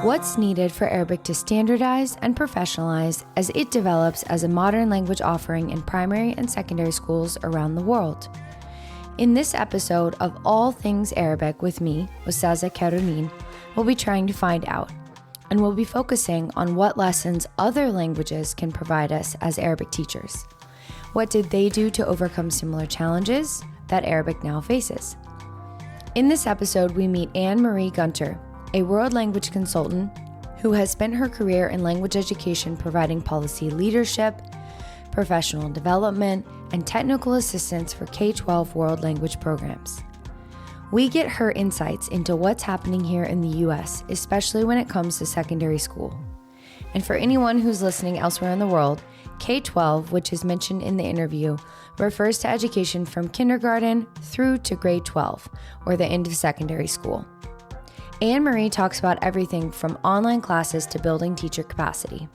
What's needed for Arabic to standardize and professionalize as it develops as a modern language offering in primary and secondary schools around the world? In this episode of All Things Arabic with me, Ustaza Karumin, we'll be trying to find out, and we'll be focusing on what lessons other languages can provide us as Arabic teachers. What did they do to overcome similar challenges that Arabic now faces? In this episode, we meet Marie Gunter, a world language consultant who has spent her career in language education providing policy leadership, professional development, and technical assistance for K-12 world language programs. We get her insights into what's happening here in the US, especially when it comes to secondary school. And for anyone who's listening elsewhere in the world, K-12, which is mentioned in the interview, refers to education from kindergarten through to grade 12, or the end of secondary school. Marie talks about everything from online classes to building teacher capacity.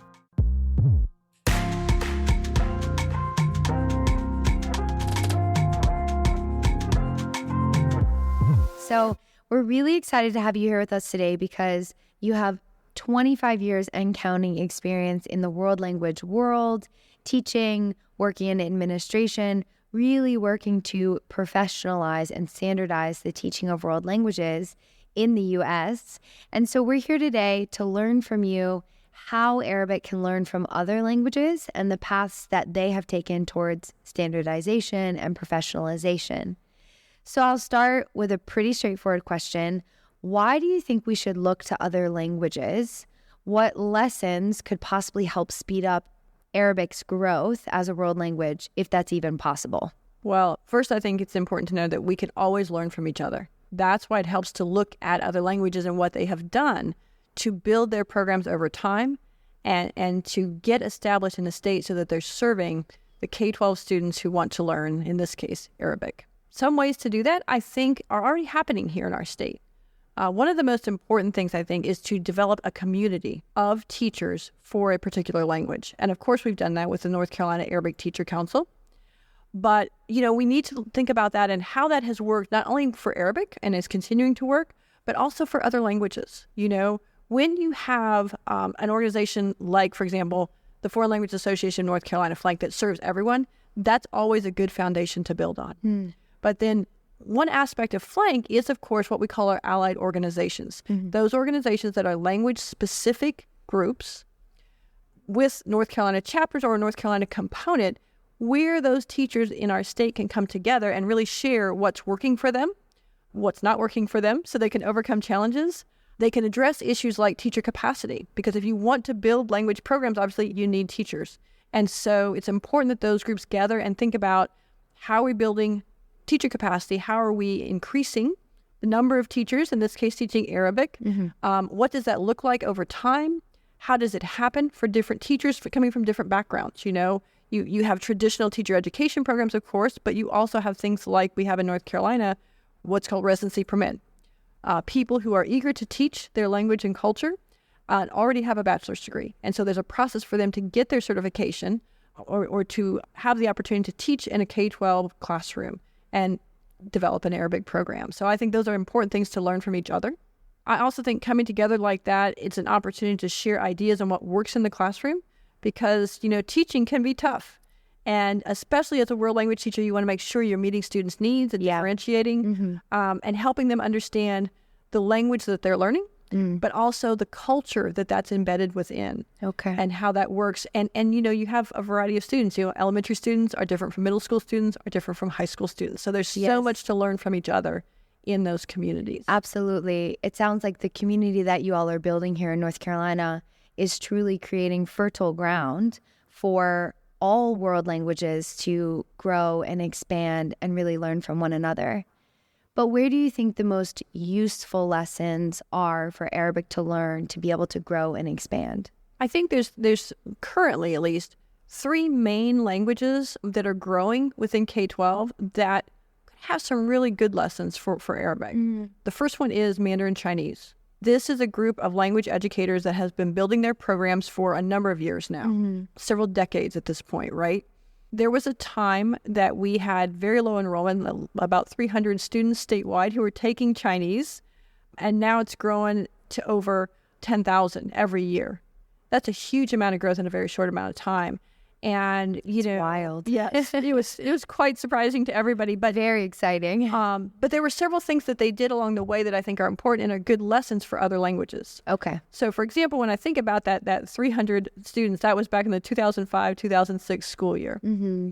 So we're really excited to have you here with us today because you have 25 years and counting experience in the world language world, teaching, working in administration, really working to professionalize and standardize the teaching of world languages in the US. And so we're here today to learn from you how Arabic can learn from other languages and the paths that they have taken towards standardization and professionalization. So I'll start with a pretty straightforward question. Why do you think we should look to other languages? What lessons could possibly help speed up Arabic's growth as a world language, if that's even possible? Well, first, I think it's important to know that we can always learn from each other. That's why it helps to look at other languages and what they have done to build their programs over time and to get established in a state so that they're serving the K-12 students who want to learn, in this case, Arabic. Some ways to do that, I think, are already happening here in our state. One of the most important things, I think, is to develop a community of teachers for a particular language. And of course, we've done that with the North Carolina Arabic Teacher Council. But, we need to think about that and how that has worked, not only for Arabic and is continuing to work, but also for other languages. When you have an organization like, for example, the Foreign Language Association of North Carolina FLANC that serves everyone, that's always a good foundation to build on. But then one aspect of FLANC is, of course, what we call our allied organizations. Those organizations that are language-specific groups with North Carolina chapters or a North Carolina component, where those teachers in our state can come together and really share what's working for them, what's not working for them, so they can overcome challenges. They can address issues like teacher capacity, because if you want to build language programs, obviously you need teachers. And so it's important that those groups gather and think about how are we building teacher capacity, how are we increasing the number of teachers, in this case teaching Arabic, what does that look like over time, how does it happen for different teachers coming from different backgrounds. You have traditional teacher education programs, of course, but you also have things like we have in North Carolina, what's called residency permit. People who are eager to teach their language and culture and already have a bachelor's degree. And so there's a process for them to get their certification or to have the opportunity to teach in a K-12 classroom and develop an Arabic program. So I think those are important things to learn from each other. I also think coming together like that, it's an opportunity to share ideas on what works in the classroom. Because, teaching can be tough. And especially as a world language teacher, you want to make sure you're meeting students' needs and differentiating and helping them understand the language that they're learning, but also the culture that's embedded within and how that works. And you have a variety of students. Elementary students are different from middle school students, are different from high school students. So there's so much to learn from each other in those communities. Absolutely. It sounds like the community that you all are building here in North Carolina is truly creating fertile ground for all world languages to grow and expand and really learn from one another. But where do you think the most useful lessons are for Arabic to learn to be able to grow and expand? I think there's currently at least 3 main languages that are growing within K-12 that have some really good lessons for Arabic. The first one is Mandarin Chinese. This is a group of language educators that has been building their programs for a number of years now, several decades at this point, right? There was a time that we had very low enrollment, about 300 students statewide who were taking Chinese, and now it's grown to over 10,000 every year. That's a huge amount of growth in a very short amount of time. And, it's wild. Yes, it was quite surprising to everybody, but very exciting. But there were several things that they did along the way that I think are important and are good lessons for other languages. Okay. So, for example, when I think about that 300 students, that was back in the 2005-2006 school year. Mm-hmm.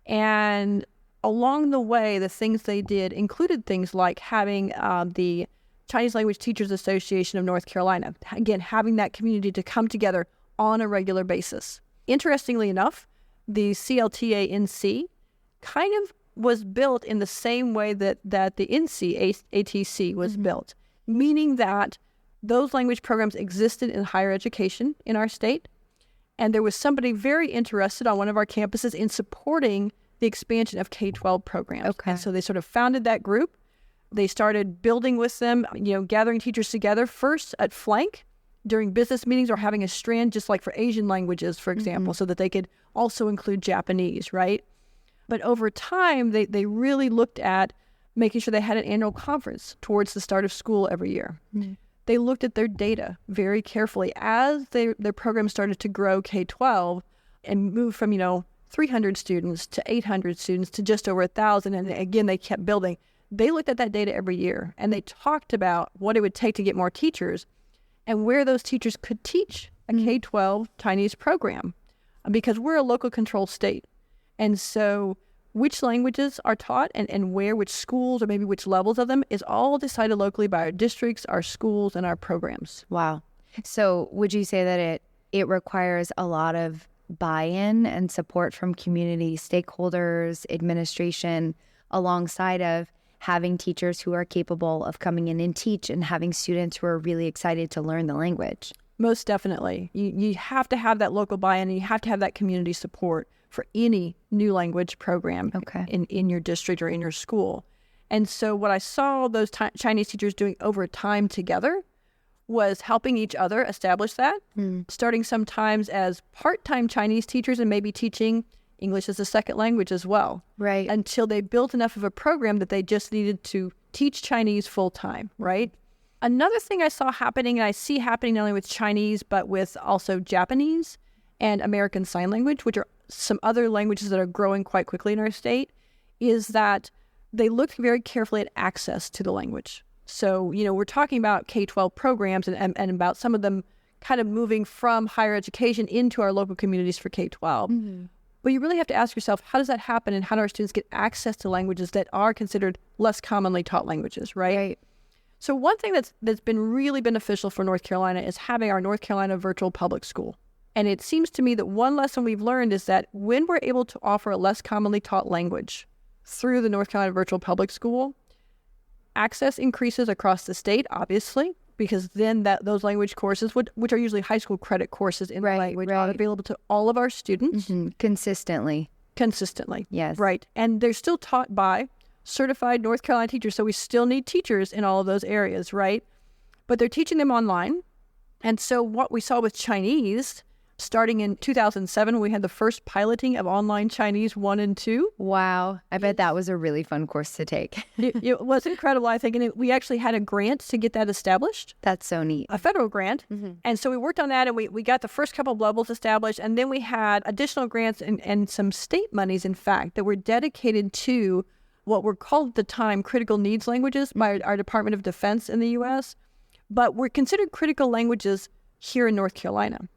And along the way, the things they did included things like having the Chinese Language Teachers Association of North Carolina, again, having that community to come together on a regular basis. Interestingly enough, the CLTA-NC kind of was built in the same way that the NC ATC was built, meaning that those language programs existed in higher education in our state, and there was somebody very interested on one of our campuses in supporting the expansion of K-12 programs. Okay. And so they sort of founded that group. They started building with them, gathering teachers together first at flank during business meetings, or having a strand just like for Asian languages, for example, so that they could also include Japanese, right? But over time, they really looked at making sure they had an annual conference towards the start of school every year. Mm-hmm. They looked at their data very carefully as their program started to grow K-12 and move from, 300 students to 800 students to just over 1,000. And again, they kept building. They looked at that data every year, and they talked about what it would take to get more teachers and where those teachers could teach a K-12 Chinese program, because we're a local control state. And so which languages are taught and where, which schools or maybe which levels of them is all decided locally by our districts, our schools, and our programs. Wow. So would you say that it requires a lot of buy-in and support from community stakeholders, administration, alongside of having teachers who are capable of coming in and teach, and having students who are really excited to learn the language? Most definitely. You have to have that local buy-in, and you have to have that community support for any new language program in your district or in your school. And so what I saw those Chinese teachers doing over time together was helping each other establish that, starting sometimes as part-time Chinese teachers and maybe teaching English as a second language as well. Right. Until they built enough of a program that they just needed to teach Chinese full-time, right? Another thing I saw happening, and I see happening not only with Chinese, but with also Japanese and American Sign Language, which are some other languages that are growing quite quickly in our state, is that they looked very carefully at access to the language. So, we're talking about K-12 programs and about some of them kind of moving from higher education into our local communities for K-12. Mm-hmm. But you really have to ask yourself, how does that happen, and how do our students get access to languages that are considered less commonly taught languages, right? So one thing that's been really beneficial for North Carolina is having our North Carolina virtual public school. And it seems to me that one lesson we've learned is that when we're able to offer a less commonly taught language through the North Carolina virtual public school, access increases across the state, obviously, because then those language courses, which are usually high school credit courses in language, are available to all of our students. Mm-hmm. Consistently. Yes. Right. And they're still taught by certified North Carolina teachers, so we still need teachers in all of those areas, right? But they're teaching them online. And so what we saw with Chinese, starting in 2007, we had the first piloting of online Chinese 1 and 2. Wow. I bet that was a really fun course to take. It was incredible, I think. And we actually had a grant to get that established. That's so neat. A federal grant. Mm-hmm. And so we worked on that, and we got the first couple of levels established. And then we had additional grants and some state monies, in fact, that were dedicated to what were called at the time critical needs languages by our Department of Defense in the U.S., but were considered critical languages here in North Carolina.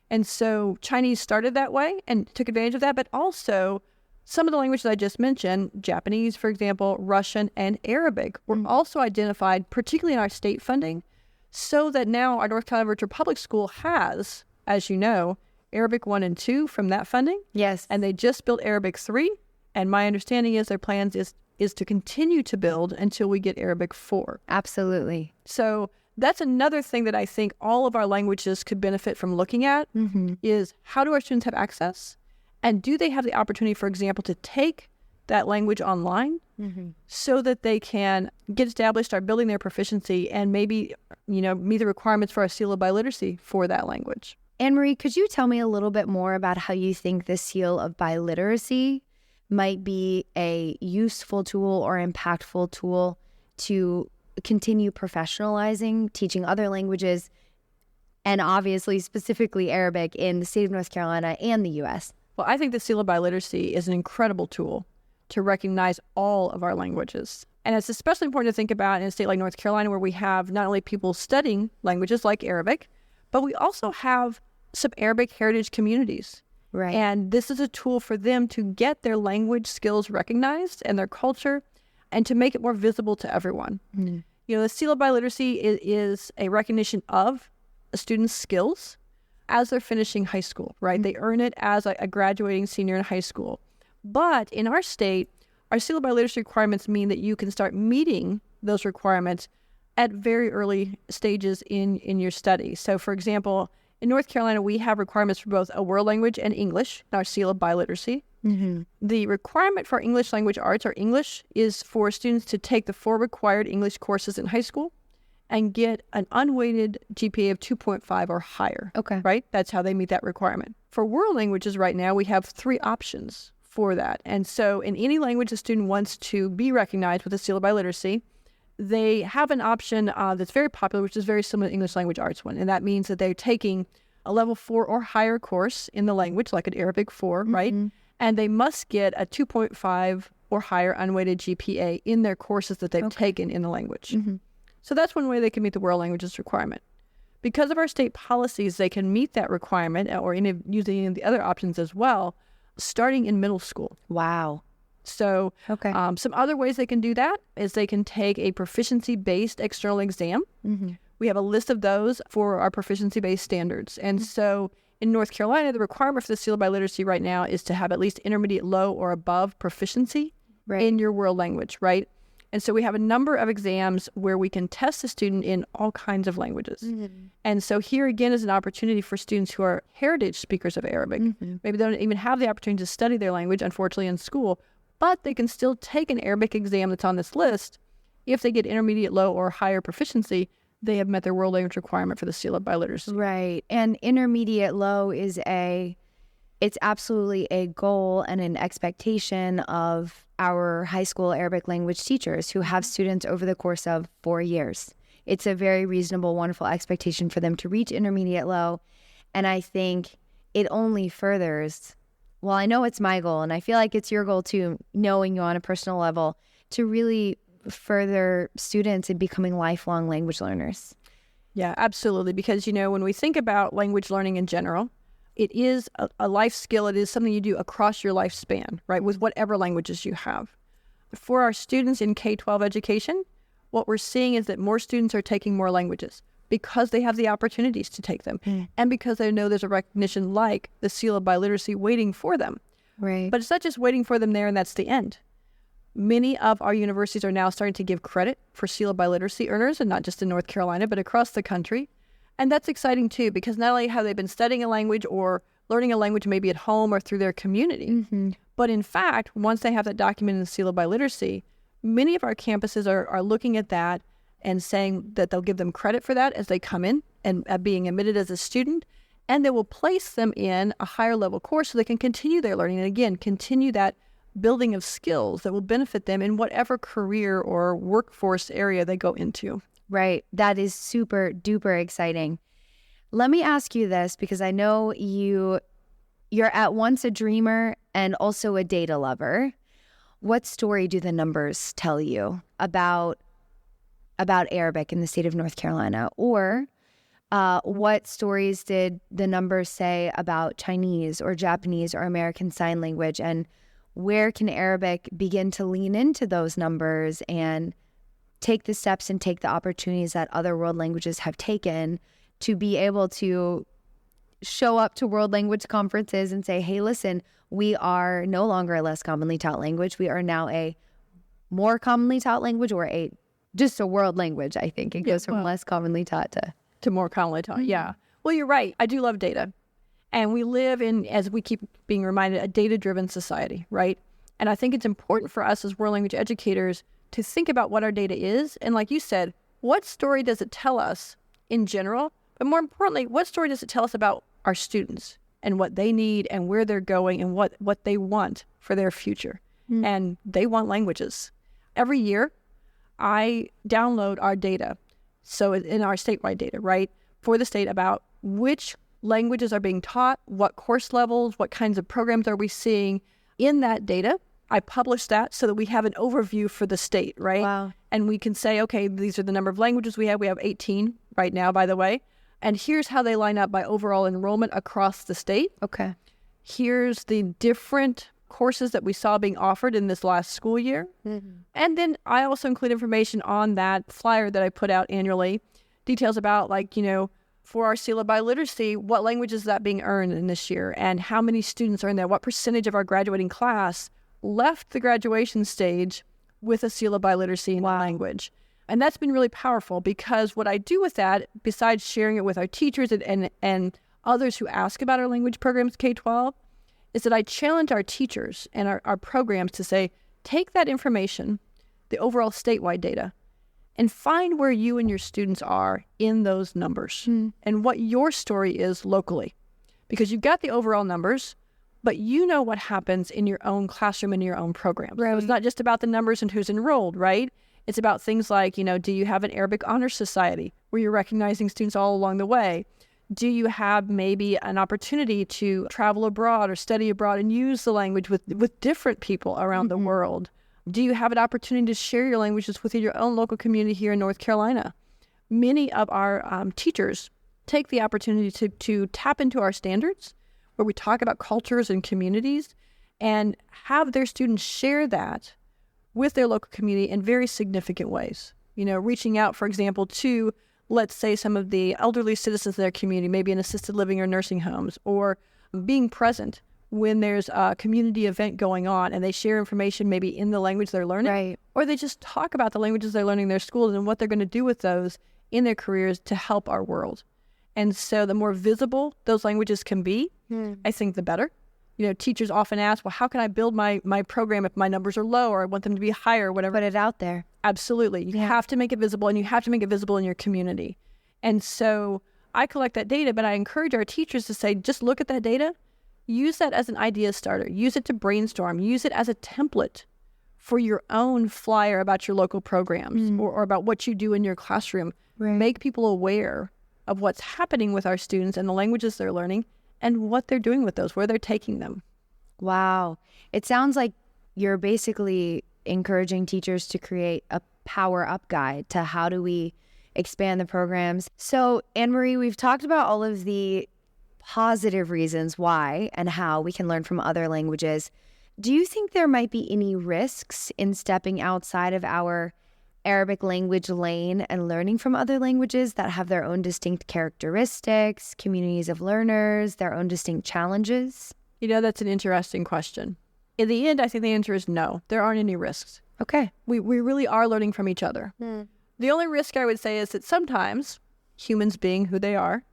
And so Chinese started that way and took advantage of that, but also some of the languages I just mentioned, Japanese, for example, Russian, and Arabic, were also identified, particularly in our state funding, so that now our North Carolina Virtual Public School has, as you know, Arabic 1 and 2 from that funding. Yes. And they just built Arabic 3, and my understanding is their plans is to continue to build until we get Arabic 4. Absolutely. So that's another thing that I think all of our languages could benefit from looking at, is how do our students have access? And do they have the opportunity, for example, to take that language online so that they can get established, start building their proficiency, and maybe, meet the requirements for our Seal of Biliteracy for that language? Anne-Marie, could you tell me a little bit more about how you think the Seal of Biliteracy might be a useful tool or impactful tool to continue professionalizing, teaching other languages and obviously specifically Arabic in the state of North Carolina and the U.S.? Well, I think the Seal of Biliteracy is an incredible tool to recognize all of our languages. And it's especially important to think about in a state like North Carolina, where we have not only people studying languages like Arabic, but we also have some Arabic heritage communities. Right. And this is a tool for them to get their language skills recognized and their culture, and to make it more visible to everyone. Mm-hmm. You know, the Seal of Biliteracy is a recognition of a student's skills as they're finishing high school, right? Mm-hmm. They earn it as a graduating senior in high school. But in our state, our Seal of Biliteracy requirements mean that you can start meeting those requirements at very early stages in your study. So, for example, in North Carolina, we have requirements for both a world language and English in our Seal of Biliteracy. Mm-hmm. The requirement for English language arts, or English, is for students to take the 4 required English courses in high school and get an unweighted GPA of 2.5 or higher. Okay. Right? That's how they meet that requirement. For world languages right now, we have 3 options for that. And so in any language a student wants to be recognized with a Seal of Biliteracy, they have an option that's very popular, which is very similar to English language arts one. And that means that they're taking a level 4 or higher course in the language, like an Arabic 4, mm-hmm. right? And they must get a 2.5 or higher unweighted GPA in their courses that they've taken in the language. Mm-hmm. So that's one way they can meet the world languages requirement. Because of our state policies, they can meet that requirement, or using any of the other options as well, starting in middle school. Wow. So some other ways they can do that is they can take a proficiency-based external exam. Mm-hmm. We have a list of those for our proficiency-based standards. And mm-hmm. so in North Carolina, the requirement for the Seal of Biliteracy right now is to have at least intermediate low or above proficiency in your world language, right? And so we have a number of exams where we can test a student in all kinds of languages. Mm-hmm. And so here again is an opportunity for students who are heritage speakers of Arabic. Mm-hmm. Maybe they don't even have the opportunity to study their language, unfortunately, in school, but they can still take an Arabic exam that's on this list. If they get intermediate low or higher proficiency, they have met their world language requirement for the Seal of Biliteracy. Right. And intermediate low is it's absolutely a goal and an expectation of our high school Arabic language teachers who have students over the course of 4 years. It's a very reasonable, wonderful expectation for them to reach intermediate low. And I think it only furthers, well, I know it's my goal, and I feel like it's your goal too, knowing you on a personal level, to really further students in becoming lifelong language learners. Yeah, absolutely. Because, you know, when we think about language learning in general, it is a life skill. It is something you do across your lifespan, right, with whatever languages you have. For our students in K-12 education, what we're seeing is that more students are taking more languages because they have the opportunities to take them and because they know there's a recognition like the Seal of Biliteracy waiting for them. Right. But it's not just waiting for them there and that's the end. Many of our universities are now starting to give credit for Seal of Biliteracy earners, and not just in North Carolina, but across the country. And that's exciting too, because not only have they been studying a language or learning a language maybe at home or through their community, but in fact, once they have that document in the Seal of Biliteracy, many of our campuses are looking at that and saying that they'll give them credit for that as they come in and being admitted as a student, and they will place them in a higher level course so they can continue their learning and again, continue that building of skills that will benefit them in whatever career or workforce area they go into. Right. That is super duper exciting. Let me ask you this, because I know you're at once a dreamer and also a data lover. What story do the numbers tell you about Arabic in the state of North Carolina? Or what stories did the numbers say about Chinese or Japanese or American Sign Language? And where can Arabic begin to lean into those numbers and take the steps and take the opportunities that other world languages have taken to be able to show up to world language conferences and say, hey, listen, we are no longer a less commonly taught language. We are now a more commonly taught language, or just a world language, I think. It goes from less commonly taught to more commonly taught. Yeah. Well, you're right. I do love data. And we live in, as we keep being reminded, a data-driven society, right? And I think it's important for us as world language educators to think about what our data is. And like you said, what story does it tell us in general? But more importantly, what story does it tell us about our students and what they need and where they're going and what they want for their future? And they want languages. Every year, I download our data. So in our statewide data, right, for the state about which languages are being taught, what course levels, what kinds of programs are we seeing in that data. I publish that so that we have an overview for the state, right? Wow. And we can say, okay, these are the number of languages we have. We have 18 right now, by the way. And here's how they line up by overall enrollment across the state. Okay. Here's the different courses that we saw being offered in this last school year. Mm-hmm. And then I also include information on that flyer that I put out annually, details about for our Seal of Biliteracy, what language is that being earned in this year and how many students are in there? What percentage of our graduating class left the graduation stage with a Seal of Biliteracy in the language? And that's been really powerful because what I do with that, besides sharing it with our teachers and others who ask about our language programs K-12, is that I challenge our teachers and our programs to say, take that information, the overall statewide data, and find where you and your students are in those numbers and what your story is locally. Because you've got the overall numbers, but you know what happens in your own classroom and your own program. Right. So it's not just about the numbers and who's enrolled, right? It's about things like, do you have an Arabic Honor Society where you're recognizing students all along the way? Do you have maybe an opportunity to travel abroad or study abroad and use the language with different people around the world? Do you have an opportunity to share your languages within your own local community here in North Carolina? Many of our teachers take the opportunity to tap into our standards where we talk about cultures and communities and have their students share that with their local community in very significant ways. Reaching out, for example, to, let's say, some of the elderly citizens in their community, maybe in assisted living or nursing homes, or being present when there's a community event going on and they share information maybe in the language they're learning, right, or they just talk about the languages they're learning in their schools and what they're going to do with those in their careers to help our world. And so the more visible those languages can be, I think the better. Teachers often ask, well, how can I build my program if my numbers are low or I want them to be higher or whatever? Put it out there. Absolutely. You have to make it visible, and you have to make it visible in your community. And so I collect that data, but I encourage our teachers to say, just look at that data, use that as an idea starter, use it to brainstorm, use it as a template for your own flyer about your local programs or about what you do in your classroom. Right. Make people aware of what's happening with our students and the languages they're learning and what they're doing with those, where they're taking them. Wow. It sounds like you're basically encouraging teachers to create a power up guide to how do we expand the programs. So, Anne-Marie, we've talked about all of the positive reasons why and how we can learn from other languages. Do you think there might be any risks in stepping outside of our Arabic language lane and learning from other languages that have their own distinct characteristics, communities of learners, their own distinct challenges? That's an interesting question. In the end, I think the answer is no. There aren't any risks. Okay. We really are learning from each other. The only risk I would say is that sometimes, humans being who they are,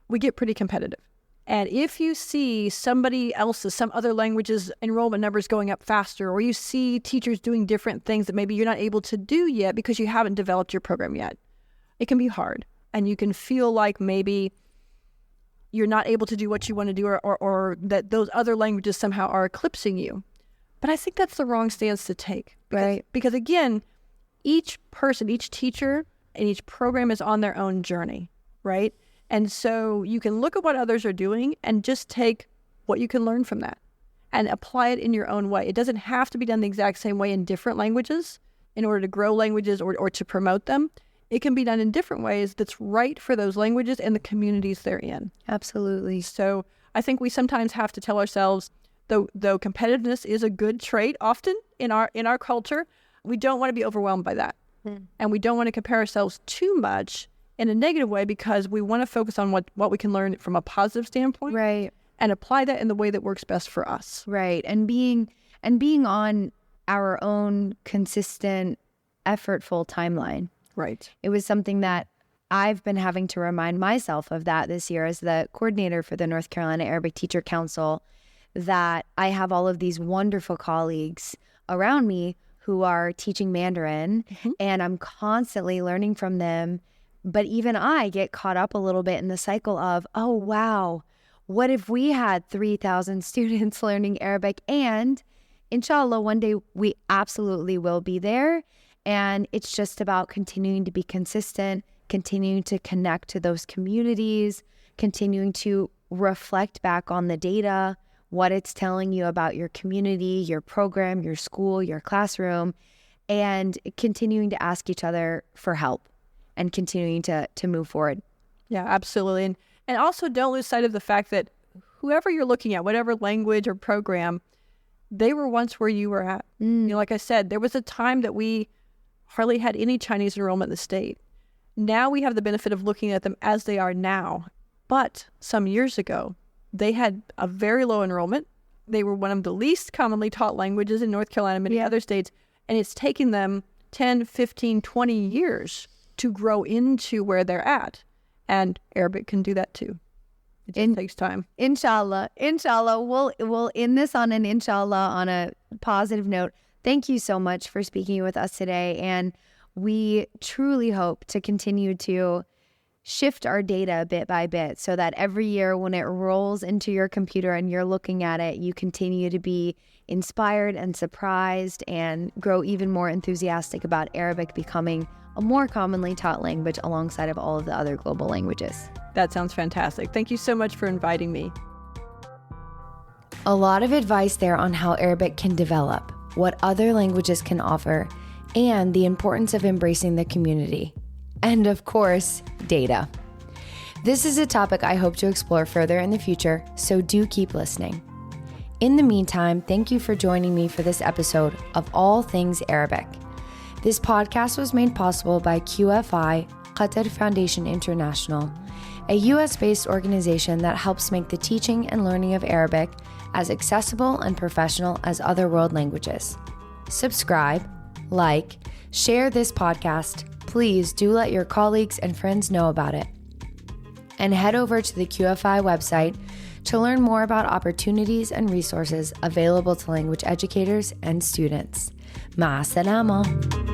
we get pretty competitive. And if you see somebody else's, some other languages enrollment numbers going up faster, or you see teachers doing different things that maybe you're not able to do yet because you haven't developed your program yet, it can be hard. And you can feel like maybe you're not able to do what you want to do or that those other languages somehow are eclipsing you. But I think that's the wrong stance to take. Because again, each person, each teacher, and each program is on their own journey, right? And so you can look at what others are doing and just take what you can learn from that and apply it in your own way. It doesn't have to be done the exact same way in different languages in order to grow languages or to promote them. It can be done in different ways that's right for those languages and the communities they're in. Absolutely. So I think we sometimes have to tell ourselves, though competitiveness is a good trait often in our culture, we don't want to be overwhelmed by that. And we don't want to compare ourselves too much in a negative way because we want to focus on what we can learn from a positive standpoint. Right. And apply that in the way that works best for us. Right. And being on our own consistent, effortful timeline. Right. It was something that I've been having to remind myself of that this year as the coordinator for the North Carolina Arabic Teacher Council, that I have all of these wonderful colleagues around me who are teaching Mandarin, and I'm constantly learning from them. But even I get caught up a little bit in the cycle of, oh, wow, what if we had 3,000 students learning Arabic? And inshallah, one day we absolutely will be there. And it's just about continuing to be consistent, continuing to connect to those communities, continuing to reflect back on the data, what it's telling you about your community, your program, your school, your classroom, and continuing to ask each other for help and continuing to move forward. Yeah, absolutely. And also don't lose sight of the fact that whoever you're looking at, whatever language or program, they were once where you were at. You know, like I said, there was a time that we hardly had any Chinese enrollment in the state. Now we have the benefit of looking at them as they are now. But some years ago, they had a very low enrollment. They were one of the least commonly taught languages in North Carolina and many other states. And it's taken them 10, 15, 20 years to grow into where they're at. And Arabic can do that too. It just takes time. Inshallah. We'll end this on an inshallah, on a positive note. Thank you so much for speaking with us today. And we truly hope to continue to shift our data bit by bit so that every year when it rolls into your computer and you're looking at it, you continue to be inspired and surprised and grow even more enthusiastic about Arabic becoming a more commonly taught language alongside of all of the other global languages. That sounds fantastic. Thank you so much for inviting me. A lot of advice there on how Arabic can develop, what other languages can offer, and the importance of embracing the community. And of course, data. This is a topic I hope to explore further in the future, so do keep listening. In the meantime, thank you for joining me for this episode of All Things Arabic. This podcast was made possible by QFI, Qatar Foundation International, a US-based organization that helps make the teaching and learning of Arabic as accessible and professional as other world languages. Subscribe, like, share this podcast. Please do let your colleagues and friends know about it. And head over to the QFI website to learn more about opportunities and resources available to language educators and students. Ma'a salama.